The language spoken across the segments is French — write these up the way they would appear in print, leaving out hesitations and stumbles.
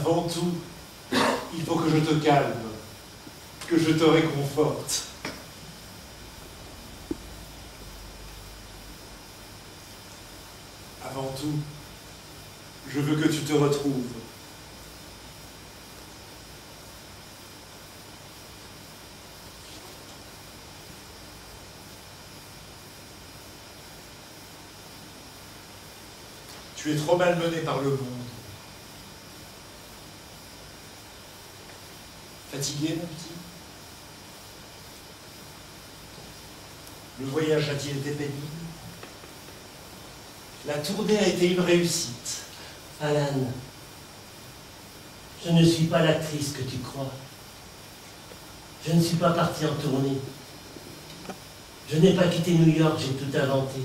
Avant tout, il faut que je te calme, que je te réconforte. Avant tout, je veux que tu te retrouves. Tu es trop malmené par le monde. Fatigué, mon petit? Le voyage a-t-il été pénible? La tournée a été une réussite. Alan, je ne suis pas l'actrice que tu crois. Je ne suis pas parti en tournée. Je n'ai pas quitté New York, j'ai tout inventé.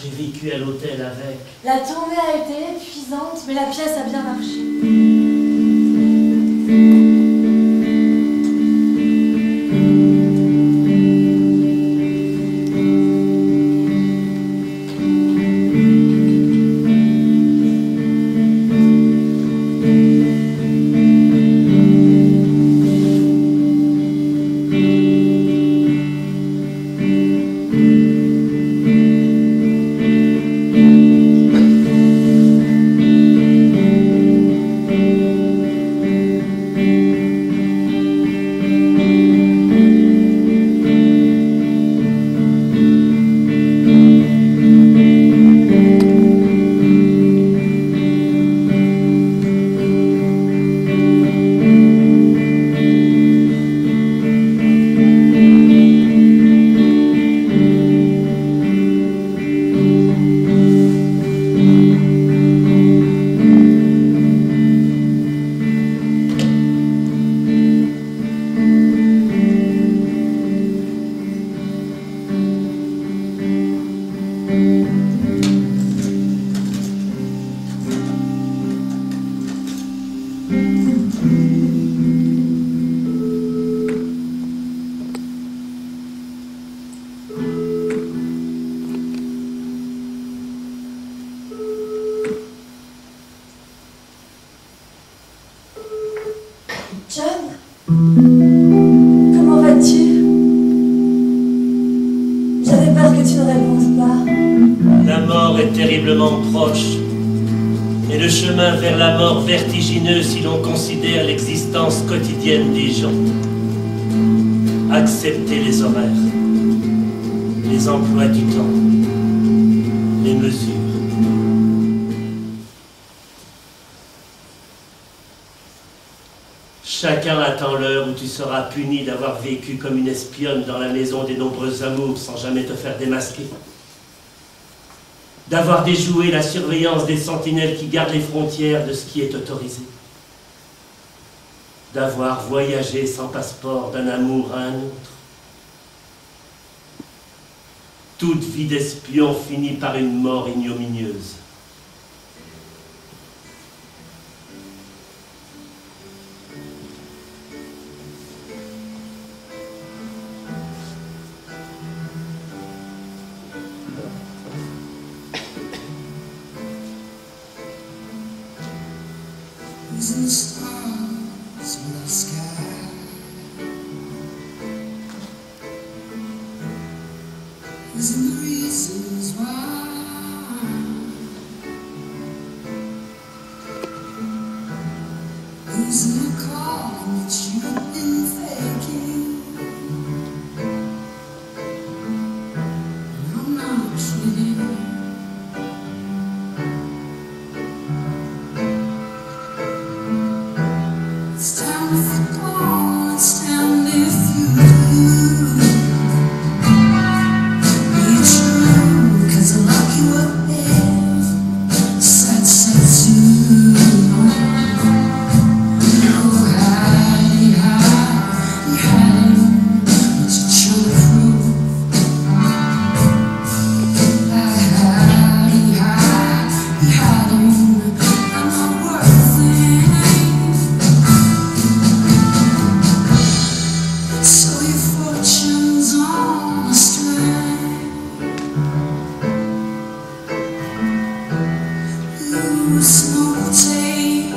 J'ai vécu à l'hôtel avec. La tournée a été épuisante, mais la pièce a bien marché. John, comment vas-tu? J'avais peur que tu ne répondes pas. La mort est terriblement proche. Et le chemin vers la mort vertigineux si l'on considère l'existence quotidienne des gens. Accepter les horaires, les emplois du temps, les mesures. Chacun attend l'heure où tu seras puni d'avoir vécu comme une espionne dans la maison des nombreux amours sans jamais te faire démasquer. D'avoir déjoué la surveillance des sentinelles qui gardent les frontières de ce qui est autorisé. D'avoir voyagé sans passeport d'un amour à un autre. Toute vie d'espion finit par une mort ignominieuse. Who's in the stars in the sky? Who's in the reasons why? Who's in the calling that you've been faking? And I'm not kidding. It's time to fit on, it's time to if you do. Be true, 'cause I lock you up there. Set to. Oh, hiding, what you trying to prove? Hiding, I'm not worth it. So your fortune's on a string. Ooh, smoke tape.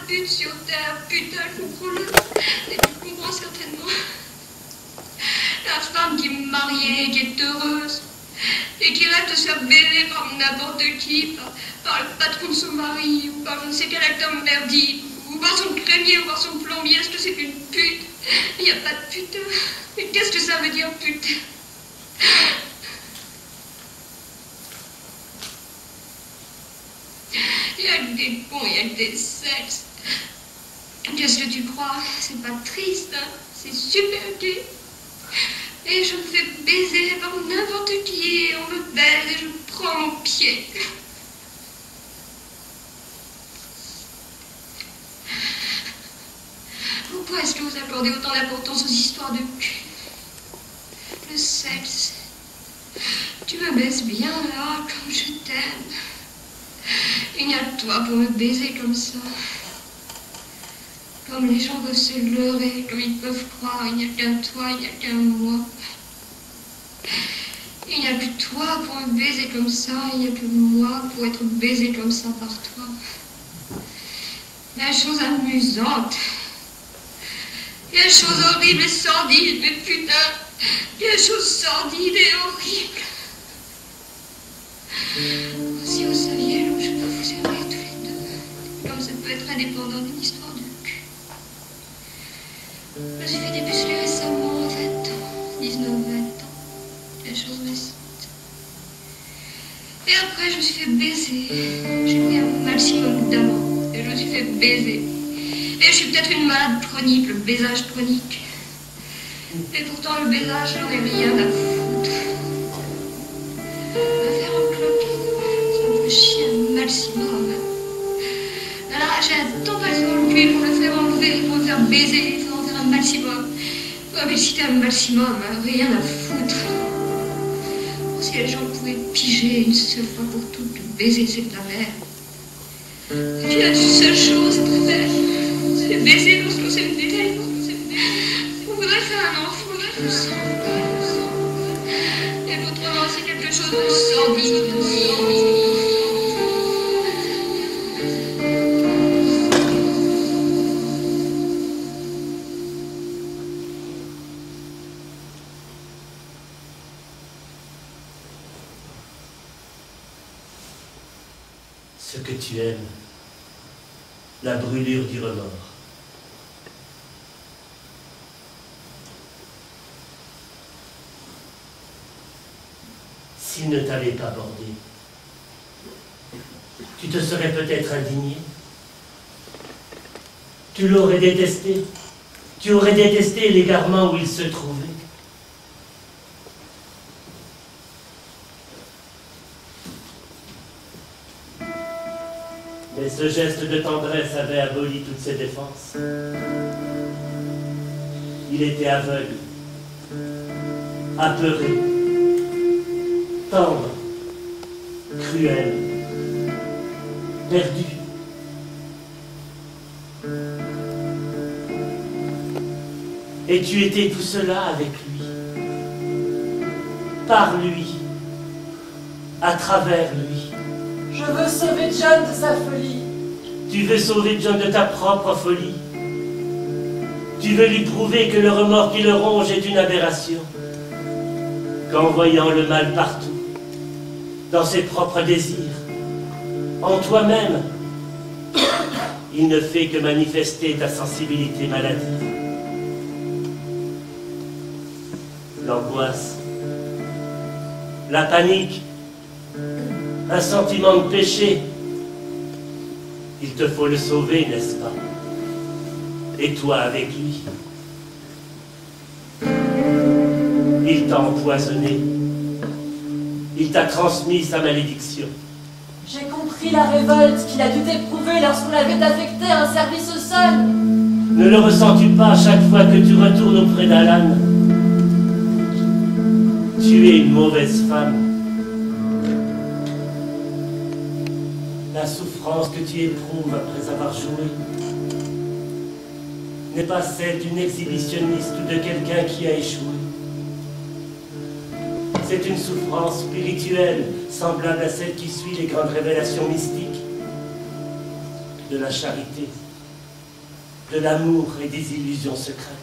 pute sur terre, putain, comprends-le. Et tu comprends certainement. La femme qui est mariée, qui est heureuse, et qui rêve de se faire baiser par n'importe qui, par le patron de son mari, ou par je ne sais quel acteur merdique, ou par son crémier, ou par son plombier, est-ce que c'est qu'une pute? Il n'y a pas de putain. Mais qu'est-ce que ça veut dire, putain? Il n'y a que des cons, il n'y a que des sexes. Qu'est-ce que tu crois? C'est pas triste, hein? C'est super gai. Et je me fais baiser par n'importe qui, et on me baise et je prends mon pied. Pourquoi est-ce que vous accordez autant d'importance aux histoires de cul? Le sexe. Tu me baises bien là, comme je t'aime. Il n'y a que toi pour me baiser comme ça. Comme les gens peuvent se leurrer, comme ils peuvent croire, il n'y a qu'un toi, il n'y a qu'un moi. Il n'y a que toi pour me baiser comme ça, il n'y a que moi pour être baisé comme ça par toi. La chose amusante, il y a des choses horribles et sordides, mais putain, il y a des choses sordides et horribles. Si vous saviez, je peux vous aimer tous les deux, comme ça peut être indépendant d'une histoire de cul. Je me suis fait dépuceler récemment, en 20 ans, 19-20 ans, des choses récentes. Et après, je me suis fait baiser. J'ai pris un maximum d'amants, et je me suis fait baiser. Et je suis peut-être une malade chronique, le baisage chronique. Et pourtant, le baisage, j'en ai rien à foutre. Me faire encloquer, ça me fait chier un maximum. Alors, j'ai un temps passé dans le cul pour le faire enlever, pour le faire baiser, il faut en faire un maximum. Ouais, mais si t'es un maximum, rien à foutre. Si les gens pouvaient piger une seule fois pour toutes, le baiser, c'est de la merde. Et puis, il y a une seule chose très belle. C'est baiser lorsqu'on s'est baiser. On voudrait faire un enfant, je sens. Et autrement, c'est quelque chose de sordide. Ce que tu aimes, la brûlure du remords. S'il ne t'avait pas bordé, tu te serais peut-être indigné. Tu l'aurais détesté. Tu aurais détesté l'égarement où il se trouvait. Mais ce geste de tendresse avait aboli toutes ses défenses. Il était aveugle, apeuré, tendre, cruel, perdu. Et tu étais tout cela avec lui, par lui, à travers lui. Je veux sauver John de sa folie. Tu veux sauver John de ta propre folie. Tu veux lui prouver que le remords qui le ronge est une aberration. Qu'en voyant le mal partout, dans ses propres désirs, en toi-même, il ne fait que manifester ta sensibilité maladive. L'angoisse, la panique, un sentiment de péché. Il te faut le sauver, n'est-ce pas? Et toi avec lui. Il t'a empoisonné. Il t'a transmis sa malédiction. J'ai compris la révolte qu'il a dû éprouver lorsqu'on l'avait affecté à un service au sol. Ne le ressens-tu pas chaque fois que tu retournes auprès d'Alan? Tu es une mauvaise femme. La souffrance que tu éprouves après avoir joué n'est pas celle d'une exhibitionniste ou de quelqu'un qui a échoué. C'est une souffrance spirituelle semblable à celle qui suit les grandes révélations mystiques de la charité, de l'amour et des illusions secrètes.